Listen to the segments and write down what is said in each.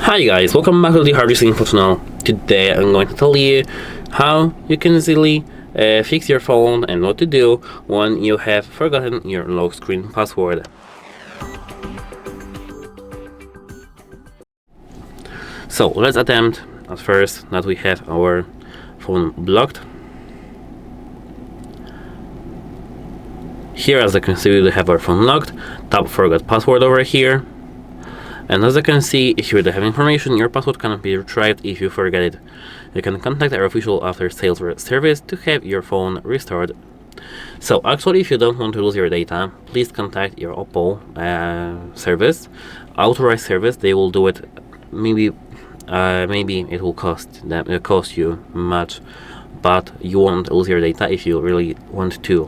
Hi guys, welcome back to the HardReset.Info channel. Today I'm going to tell you how you can easily fix your phone and what to do when you have forgotten your lock screen password. So let's attempt at first that we have our phone blocked. Here, as you can see, we have our phone locked. Tap forgot password over here. And as you can see, if you have information, your password cannot be retrieved if you forget it. You can contact our official after-sales service to have your phone restored. So actually, if you don't want to lose your data, please contact your OPPO service, authorized service. They will do it. Maybe it will cost you much, but you won't lose your data if you really want to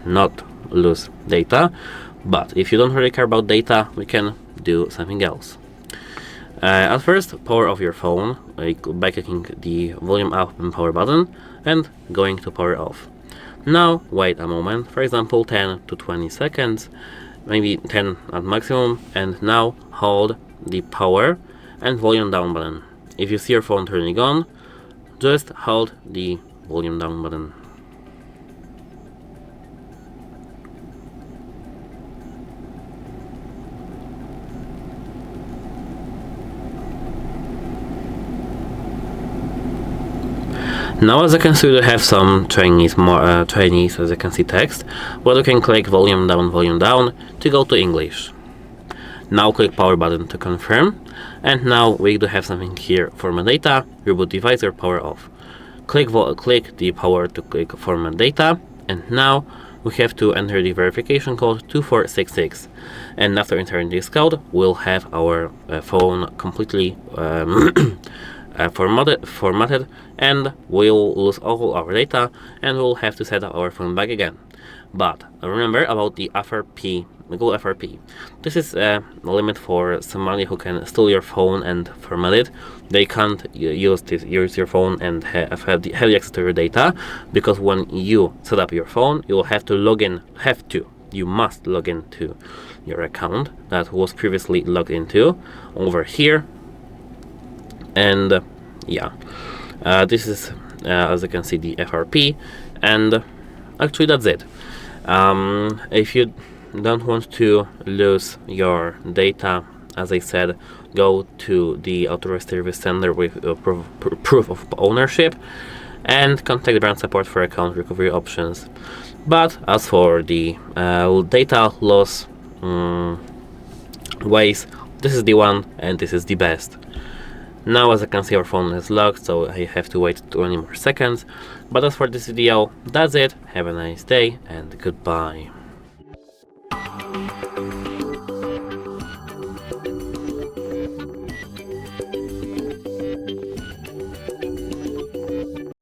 not lose data. But if you don't really care about data, we can do something else. At first, power off your phone by clicking the volume up and power button and going to power off. Now wait a moment, for example 10 to 20 seconds, maybe 10 at maximum, and now hold the power and volume down button. If you see your phone turning on, just hold the volume down button. Now, as you can see, we have some Chinese as you can see text, where you can click volume down to go to English. Now click power button to confirm, and now we do have something here: format data, reboot device, or power off. Click the power to click format data, and now we have to enter the verification code 2466. And after entering this code, we'll have our phone completely formatted, and we'll lose all our data, and we'll have to set up our phone back again. But remember about the FRP, Google FRP. This is a limit for somebody who can steal your phone and format it. They can't use your phone and have the access to your data, because when you set up your phone, you will have to log in. You must log into your account that was previously logged into over here. And this is as you can see the FRP, and actually that's it. If you don't want to lose your data, as I said, go to the authorized service center with proof of ownership and contact brand support for account recovery options. But as for the data loss ways, this is the one, and this is the best. Now, as you can see, our phone is locked, so I have to wait 20 more seconds. But as for this video, that's it. Have a nice day and goodbye.